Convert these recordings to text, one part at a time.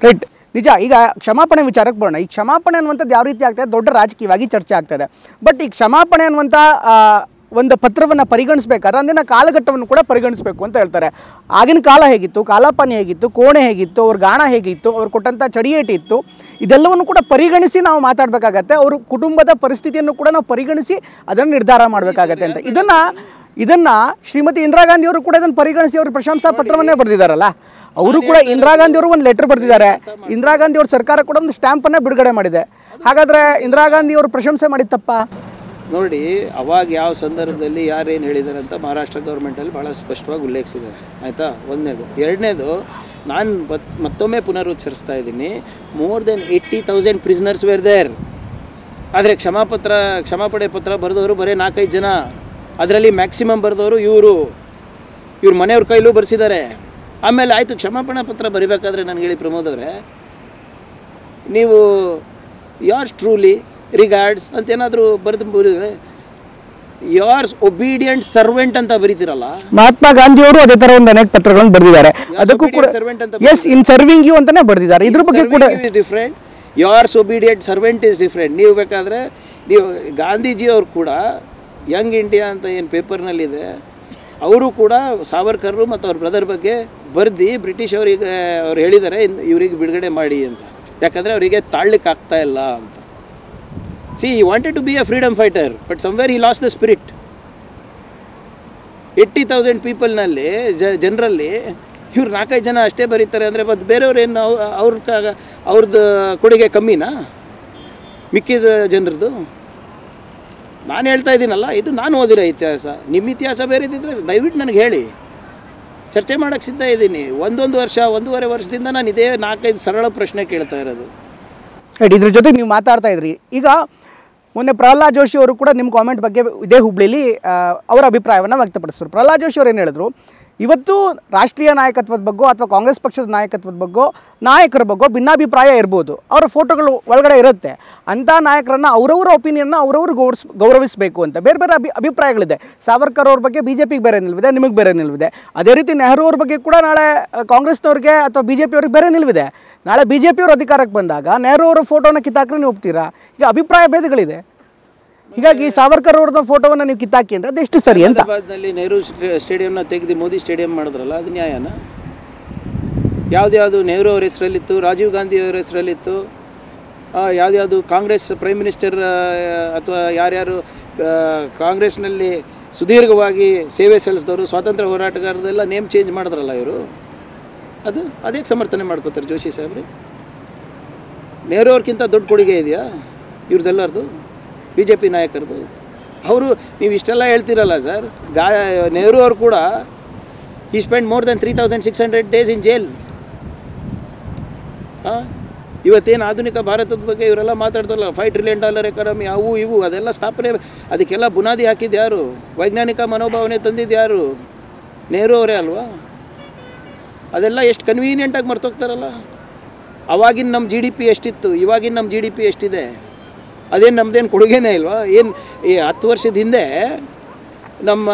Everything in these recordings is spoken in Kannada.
ರೈಟ್, ನಿಜ. ಈಗ ಕ್ಷಮಾಪಣೆ ವಿಚಾರಕ್ಕೆ ಬರೋಣ. ಈ ಕ್ಷಮಾಪಣೆ ಅನ್ನುವಂಥದ್ದು ಯಾವ ರೀತಿ ಆಗ್ತದೆ, ದೊಡ್ಡ ರಾಜಕೀಯವಾಗಿ ಚರ್ಚೆ ಆಗ್ತದೆ. ಬಟ್ ಈ ಕ್ಷಮಾಪಣೆ ಅನ್ನುವಂಥ ಒಂದು ಪತ್ರವನ್ನು ಪರಿಗಣಿಸಬೇಕಾದ್ರೆ ಅಂದಿನ ಕಾಲಘಟ್ಟವನ್ನು ಕೂಡ ಪರಿಗಣಿಸಬೇಕು ಅಂತ ಹೇಳ್ತಾರೆ. ಆಗಿನ ಕಾಲ ಹೇಗಿತ್ತು, ಕಾಲಾಪಾನಿ ಹೇಗಿತ್ತು, ಕೋಣೆ ಹೇಗಿತ್ತು, ಅವ್ರ ಗಾಣ ಹೇಗಿತ್ತು, ಅವ್ರು ಕೊಟ್ಟಂಥ ಚಡಿಯೇಟಿತ್ತು, ಇದೆಲ್ಲವನ್ನು ಕೂಡ ಪರಿಗಣಿಸಿ ನಾವು ಮಾತಾಡಬೇಕಾಗತ್ತೆ. ಅವ್ರ ಕುಟುಂಬದ ಪರಿಸ್ಥಿತಿಯನ್ನು ಕೂಡ ನಾವು ಪರಿಗಣಿಸಿ ಅದನ್ನು ನಿರ್ಧಾರ ಮಾಡಬೇಕಾಗತ್ತೆ ಅಂತ. ಇದನ್ನು ಶ್ರೀಮತಿ ಇಂದಿರಾ ಗಾಂಧಿ ಅವರು ಕೂಡ ಇದನ್ನು ಪರಿಗಣಿಸಿ ಅವರು ಪ್ರಶಂಸಾ ಪತ್ರವನ್ನೇ ಬರೆದಿದ್ದಾರಲ್ಲ. ಅವರು ಕೂಡ ಇಂದಿರಾ ಗಾಂಧಿ ಅವರು ಒಂದು ಲೆಟರ್ ಬರೆದಿದ್ದಾರೆ. ಇಂದಿರಾ ಗಾಂಧಿ ಅವ್ರ ಸರ್ಕಾರ ಕೂಡ ಒಂದು ಸ್ಟ್ಯಾಂಪನ್ನು ಬಿಡುಗಡೆ ಮಾಡಿದೆ. ಹಾಗಾದರೆ ಇಂದಿರಾ ಗಾಂಧಿ ಅವರು ಪ್ರಶಂಸೆ ಮಾಡಿತ್ತಪ್ಪ ನೋಡಿ. ಅವಾಗ ಯಾವ ಸಂದರ್ಭದಲ್ಲಿ ಯಾರೇನು ಹೇಳಿದ್ದಾರೆ ಅಂತ ಮಹಾರಾಷ್ಟ್ರ ಗೌರ್ಮೆಂಟಲ್ಲಿ ಭಾಳ ಸ್ಪಷ್ಟವಾಗಿ ಉಲ್ಲೇಖಿಸಿದ್ದಾರೆ, ಆಯಿತಾ. ಒಂದನೇದು. ಎರಡನೇದು, ನಾನು ಮತ್ತೊಮ್ಮೆ ಪುನರುಚ್ಚರಿಸ್ತಾ ಇದ್ದೀನಿ, more than 80,000 prisoners were there. ಆದರೆ ಕ್ಷಮಾಪಣೆ ಪತ್ರ ಬರೆದವರು ಬರೀ 4-5 ಜನ. ಅದರಲ್ಲಿ ಮ್ಯಾಕ್ಸಿಮಮ್ ಬರೆದವರು ಇವ್ರ ಮನೆಯವ್ರ ಕೈಲೂ ಬರೆಸಿದ್ದಾರೆ. ಆಮೇಲೆ ಆಯಿತು, ಕ್ಷಮಾಪಣಾ ಪತ್ರ ಬರಿಬೇಕಾದ್ರೆ ನನಗೆ ಹೇಳಿ ಪ್ರಮೋದ್ ಅವರೇ, ನೀವು ಯಾರ್ಸ್ ಟ್ರೂಲಿ ರಿಗಾರ್ಡ್ಸ್ ಅಂತ ಏನಾದರೂ ಬರೆದ್ರೆ ಯಾರ್ಸ್ ಒಬೀಡಿಯಂಟ್ ಸರ್ವೆಂಟ್ ಅಂತ ಬರೀತಿರಲ್ಲ. ಮಹಾತ್ಮ ಗಾಂಧಿ ಅವರು ಅದೇ ತರ ಒಂದು ಅನೇಕ ಪತ್ರಗಳನ್ನು ಬರೆದಿದ್ದಾರೆ. ಅದಕ್ಕೂ ಕೂಡ ಎಸ್ ಇನ್ ಸರ್ವಿಂಗ್ ಯು ಅಂತಾನೆ ಬರೆದಿದ್ದಾರೆ. ಇದ್ರ ಬಗ್ಗೆ ಕೂಡ different. Yours obedient servant is different. ನೀವು ಬೇಕಾದರೆ ನೀವು ಗಾಂಧೀಜಿ ಅವರು ಕೂಡ ಯಂಗ್ ಇಂಡಿಯಾ ಅಂತ ಏನು ಪೇಪರ್ನಲ್ಲಿದೆ, ಅವರು ಕೂಡ ಸಾವರ್ಕರ್ರು ಮತ್ತು ಅವ್ರ ಬ್ರದರ್ ಬಗ್ಗೆ ಬರೆದು ಬ್ರಿಟಿಷ್ ಅವರಿಗೆ ಅವ್ರು ಹೇಳಿದ್ದಾರೆ ಇವರಿಗೆ ಬಿಡುಗಡೆ ಮಾಡಿ ಅಂತ. ಯಾಕಂದರೆ ಅವರಿಗೆ ತಾಳ್ಲಿಕ್ಕೆ ಆಗ್ತಾ ಇಲ್ಲ ಅಂತ. C, he wanted to be a freedom fighter, but somewhere he lost the spirit. 80,000 ಪೀಪಲ್ನಲ್ಲಿ ಜನರಲ್ಲಿ ಇವ್ರು 4-5 ಜನ ಅಷ್ಟೇ ಬರೀತಾರೆ ಅಂದರೆ ಮತ್ತು ಬೇರೆಯವ್ರೇನು ಅವ್ರದ್ದು ಕೊಡುಗೆ ಕಮ್ಮಿನಾ ಮಿಕ್ಕಿದ ಜನರದ್ದು? ನಾನು ಹೇಳ್ತಾ ಇದ್ದೀನಲ್ಲ, ಇದು ನಾನು ಓದಿರೋ ಇತಿಹಾಸ. ನಿಮ್ಮ ಇತಿಹಾಸ ಬೇರೆ ಇದ್ದಿದ್ರೆ ದಯವಿಟ್ಟು ನನಗೆ ಹೇಳಿ, ಚರ್ಚೆ ಮಾಡೋಕ್ಕೆ ಸಿದ್ಧ ಇದ್ದೀನಿ. ಒಂದೂವರೆ ವರ್ಷದಿಂದ ನಾನು ಇದೇ 4-5 ಸರಳ ಪ್ರಶ್ನೆ ಕೇಳ್ತಾ ಇರೋದು. ಇದ್ರ ಜೊತೆಗೆ ನೀವು ಮಾತಾಡ್ತಾ ಇದ್ರಿ. ಈಗ ಮೊನ್ನೆ ಪ್ರಹ್ಲಾದ್ ಜೋಶಿ ಅವರು ಕೂಡ ನಿಮ್ಮ ಕಾಮೆಂಟ್ ಬಗ್ಗೆ ಇದೇ ಹುಬ್ಳಿಲಿ ಅವರ ಅಭಿಪ್ರಾಯವನ್ನು ವ್ಯಕ್ತಪಡಿಸಿದ್ರು. ಪ್ರಹ್ಲಾದ್ ಜೋಶಿ ಅವರು ಏನು ಹೇಳಿದ್ರು, ಇವತ್ತು ರಾಷ್ಟ್ರೀಯ ನಾಯಕತ್ವದ ಬಗ್ಗೆ ಅಥವಾ ಕಾಂಗ್ರೆಸ್ ಪಕ್ಷದ ನಾಯಕತ್ವದ ಬಗ್ಗೆ ನಾಯಕರ ಬಗ್ಗೆ ಭಿನ್ನಾಭಿಪ್ರಾಯ ಇರ್ಬೋದು, ಅವರ ಫೋಟೋಗಳು ಒಳಗಡೆ ಇರುತ್ತೆ. ಅಂಥ ನಾಯಕರನ್ನು ಅವರವರ ಒಪಿನಿಯನ್ನ ಅವರವರು ಗೌರವಿಸಬೇಕು ಅಂತ ಬೇರೆ ಬೇರೆ ಅಭಿಪ್ರಾಯಗಳಿದೆ. ಸಾವರ್ಕರ್ ಅವ್ರ ಬಗ್ಗೆ ಬಿ ಜೆ ಪಿಗೆ ಬೇರೆ ನಿಲುವಿದೆ, ನಿಮಗೆ ಬೇರೆ ನಿಲುವಿದೆ. ಅದೇ ರೀತಿ ನೆಹರು ಅವ್ರ ಬಗ್ಗೆ ಕೂಡ ನಾಳೆ ಕಾಂಗ್ರೆಸ್ನವ್ರಿಗೆ ಅಥವಾ ಬಿ ಜೆ ಪಿ ಅವ್ರಿಗೆ ಬೇರೆ ನಿಲುವಿದೆ. ನಾಳೆ ಬಿ ಜೆ ಪಿಯವರು ಅಧಿಕಾರಕ್ಕೆ ಬಂದಾಗ ನೆಹರು ಅವರ ಫೋಟೋನ ಕಿತ್ತಾಕ್ರೆ ನೀವು ಒಪ್ತೀರಾ? ಈಗ ಅಭಿಪ್ರಾಯ ಭೇದಗಳಿದೆ. ಹೀಗಾಗಿ ಸಾವರ್ಕರ್ ಅವ್ರದ್ದು ಫೋಟೋವನ್ನು ನೀವು ಕಿತ್ತಾಕಿ ಅಂದರೆ ಅದೆಷ್ಟು ಸರಿ ಅಂತ. ನೆಹರು ಸ್ಟೇಡಿಯಂನ ತೆಗೆದು ಮೋದಿ ಸ್ಟೇಡಿಯಂ ಮಾಡಿದ್ರಲ್ಲ, ಅದು ನ್ಯಾಯನ? ಯಾವ್ದು ನೆಹರು ಅವ್ರ ಹೆಸರಲ್ಲಿತ್ತು, ರಾಜೀವ್ ಗಾಂಧಿ ಅವರ ಹೆಸರಲ್ಲಿತ್ತು, ಯಾವ್ದು ಕಾಂಗ್ರೆಸ್ ಪ್ರೈಮ್ ಮಿನಿಸ್ಟರ್ ಅಥವಾ ಯಾರ್ಯಾರು ಕಾಂಗ್ರೆಸ್ನಲ್ಲಿ ಸುದೀರ್ಘವಾಗಿ ಸೇವೆ ಸಲ್ಲಿಸಿದವರು, ಸ್ವಾತಂತ್ರ್ಯ ಹೋರಾಟಗಾರರೆಲ್ಲ ನೇಮ್ ಚೇಂಜ್ ಮಾಡಿದ್ರಲ್ಲ ಇವರು. ಅದೇ ಸಮರ್ಥನೆ ಮಾಡ್ಕೋತಾರೆ ಜೋಶಿ ಸಾಹೇಬ್ರಿ. ನೆಹರು ಅವ್ರಿಗಿಂತ ದೊಡ್ಡ ಕೊಡುಗೆ ಇದೆಯಾ ಇವ್ರದ್ದೆಲ್ಲರದು, ಬಿ ಜೆ ಪಿ ನಾಯಕರದು? ಅವರು ನೀವು ಇಷ್ಟೆಲ್ಲ ಹೇಳ್ತಿರಲ್ಲ ಸರ್, ನೆಹರು ಅವರು ಕೂಡ ಈ spend more than 3,600 days in jail. ಇವತ್ತೇನು ಆಧುನಿಕ ಭಾರತದ ಬಗ್ಗೆ ಇವರೆಲ್ಲ ಮಾತಾಡ್ತಾರಲ್ಲ, $5 ಟ್ರಿಲಿಯನ್ ಎಕಾನಮಿ, ಅವು ಇವು ಅದೆಲ್ಲ ಸ್ಥಾಪನೆ, ಅದಕ್ಕೆಲ್ಲ ಬುನಾದಿ ಹಾಕಿದ್ದು ಯಾರು? ವೈಜ್ಞಾನಿಕ ಮನೋಭಾವನೆ ತಂದಿದ್ದು ಯಾರು? ನೆಹರು ಅವರೇ ಅಲ್ವಾ? ಅದೆಲ್ಲ ಎಷ್ಟು ಕನ್ವೀನಿಯೆಂಟಾಗಿ ಮರ್ತೋಗ್ತಾರಲ್ಲ. ಅವಾಗಿನ ನಮ್ಮ ಜಿ ಡಿ ಪಿ ಎಷ್ಟಿತ್ತು, ಇವಾಗಿನ ನಮ್ಮ ಜಿ ಡಿ ಪಿ ಎಷ್ಟಿದೆ? ಅದೇನು ನಮ್ಮದೇನು ಕೊಡುಗೆನೇ ಇಲ್ವಾ? ಏನು ಈ 10 ವರ್ಷದ ಹಿಂದೆ ನಮ್ಮ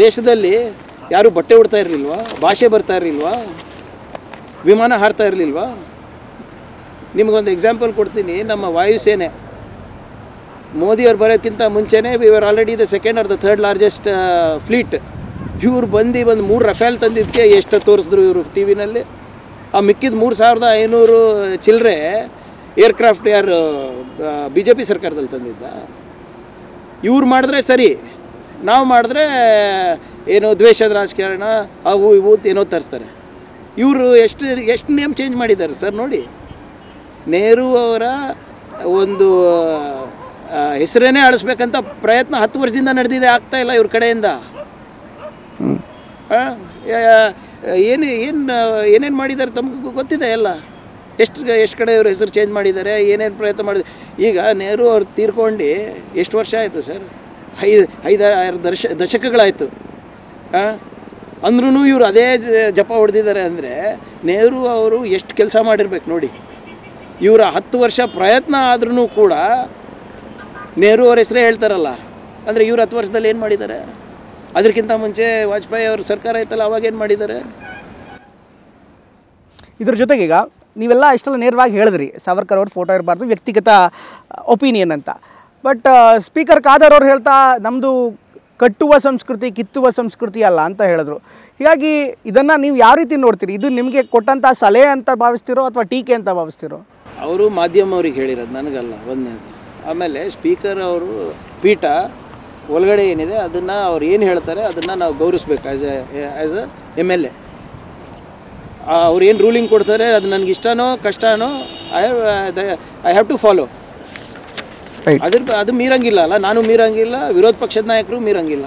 ದೇಶದಲ್ಲಿ ಯಾರೂ ಬಟ್ಟೆ ಉಡ್ತಾ ಇರಲಿಲ್ವಾ? ಭಾಷೆ ಬರ್ತಾ ಇರಲಿಲ್ವಾ? ವಿಮಾನ ಹಾರ್ತಾ ಇರಲಿಲ್ವಾ? ನಿಮಗೊಂದು ಎಕ್ಸಾಂಪಲ್ ಕೊಡ್ತೀನಿ. ನಮ್ಮ ವಾಯುಸೇನೆ ಮೋದಿಯವ್ರು ಬರೋಕ್ಕಿಂತ ಮುಂಚೆನೇ we are already the second are the third largest fleet. ಇವ್ರು ಬಂದು ಒಂದು 3 ರಫೇಲ್ ತಂದಿದ್ದಕ್ಕೆ ಎಷ್ಟು ತೋರಿಸಿದ್ರು ಇವರು ಟಿ ವಿನಲ್ಲಿ. ಆ ಮಿಕ್ಕಿದ 3,500 ಚಿಲ್ಲರೆ ಏರ್ಕ್ರಾಫ್ಟ್ ಯಾರು ಬಿ ಜೆ ಪಿ ಸರ್ಕಾರದಲ್ಲಿ ತಂದಿದ್ದ? ಇವ್ರು ಮಾಡಿದ್ರೆ ಸರಿ, ನಾವು ಮಾಡಿದ್ರೆ ಏನೋ ದ್ವೇಷದ ರಾಜಕಾರಣ ಅವು ಇವು ಏನೋ ತರ್ತಾರೆ. ಇವರು ಎಷ್ಟು ನೇಮ್ ಚೇಂಜ್ ಮಾಡಿದ್ದಾರೆ ಸರ್ ನೋಡಿ. ನೆಹರು ಅವರ ಒಂದು ಹೆಸರೇನೇ ಅಳಿಸ್ಬೇಕಂತ ಪ್ರಯತ್ನ 10 ವರ್ಷದಿಂದ ನಡೆದಿದೆ, ಆಗ್ತಾ ಇಲ್ಲ ಇವ್ರ ಕಡೆಯಿಂದ. ಏನೇನು ಮಾಡಿದ್ದಾರೆ ತಮಗೂ ಗೊತ್ತಿದೆ ಎಲ್ಲ. ಎಷ್ಟು ಕಡೆ ಇವರು ಹೆಸರು ಚೇಂಜ್ ಮಾಡಿದ್ದಾರೆ, ಏನೇನು ಪ್ರಯತ್ನ ಮಾಡಿದ್ದಾರೆ. ಈಗ ನೆಹರು ಅವ್ರು ತೀರ್ಕೊಂಡು ಎಷ್ಟು ವರ್ಷ ಆಯಿತು ಸರ್? 5-6 ದಶಕಗಳಾಯಿತು. ಅಂದ್ರೂ ಇವರು ಅದೇ ಜಪ ಹೊಡೆದಿದ್ದಾರೆ ಅಂದರೆ ನೆಹರು ಅವರು ಎಷ್ಟು ಕೆಲಸ ಮಾಡಿರ್ಬೇಕು ನೋಡಿ. ಇವರ 10 ವರ್ಷ ಪ್ರಯತ್ನ ಆದ್ರೂ ಕೂಡ ನೆಹರು ಅವ್ರ ಹೆಸರೇ ಹೇಳ್ತಾರಲ್ಲ. ಅಂದರೆ ಇವ್ರು 10 ವರ್ಷದಲ್ಲಿ ಏನು ಮಾಡಿದ್ದಾರೆ? ಅದಕ್ಕಿಂತ ಮುಂಚೆ ವಾಜಪೇಯಿ ಅವ್ರ ಸರ್ಕಾರ ಇತ್ತಲ್ಲ, ಅವಾಗೇನು ಮಾಡಿದ್ದಾರೆ? ಇದ್ರ ಜೊತೆಗೆ ಈಗ ನೀವೆಲ್ಲ ಇಷ್ಟೆಲ್ಲ ನೇರವಾಗಿ ಹೇಳಿದ್ರಿ ಸಾವರ್ಕರ್ ಅವ್ರ ಫೋಟೋ ಇರಬಾರ್ದು, ವ್ಯಕ್ತಿಗತ ಒಪಿನಿಯನ್ ಅಂತ. ಬಟ್ ಸ್ಪೀಕರ್ ಖಾದರ್ ಅವ್ರು ಹೇಳ್ತಾ ನಮ್ಮದು ಕಟ್ಟುವ ಸಂಸ್ಕೃತಿ ಕಿತ್ತುವ ಸಂಸ್ಕೃತಿ ಅಲ್ಲ ಅಂತ ಹೇಳಿದ್ರು. ಹೀಗಾಗಿ ಇದನ್ನು ನೀವು ಯಾವ ರೀತಿ ನೋಡ್ತೀರಿ? ಇದು ನಿಮಗೆ ಕೊಟ್ಟಂಥ ಸಲಹೆ ಅಂತ ಭಾವಿಸ್ತಿರೋ ಅಥವಾ ಟೀಕೆ ಅಂತ ಭಾವಿಸ್ತಿರೋ? ಅವರು ಮಾಧ್ಯಮ ಅವ್ರಿಗೆ ಹೇಳಿರೋದು, ನನಗಲ್ಲ ಒಂದನೇದು. ಆಮೇಲೆ ಸ್ಪೀಕರ್ ಅವರು ಪೀಠ ಒಳಗಡೆ ಏನಿದೆ ಅದನ್ನು ಅವ್ರು ಏನು ಹೇಳ್ತಾರೆ ಅದನ್ನು ನಾವು ಗೌರವಿಸ್ಬೇಕು. ಆ್ಯಸ್ ಎ MLA ಅವ್ರು ಏನು ರೂಲಿಂಗ್ ಕೊಡ್ತಾರೆ ಅದು ನನಗೆ ಇಷ್ಟನೋ ಕಷ್ಟನೋ ಐ ಹ್ಯಾವ್ ಟು ಫಾಲೋ. ಅದು ಮೀರಂಗಿಲ್ಲ ಅಲ್ಲ, ನಾನು ಮೀರಂಗಿಲ್ಲ, ವಿರೋಧ ಪಕ್ಷದ ನಾಯಕರು ಮೀರಂಗಿಲ್ಲ.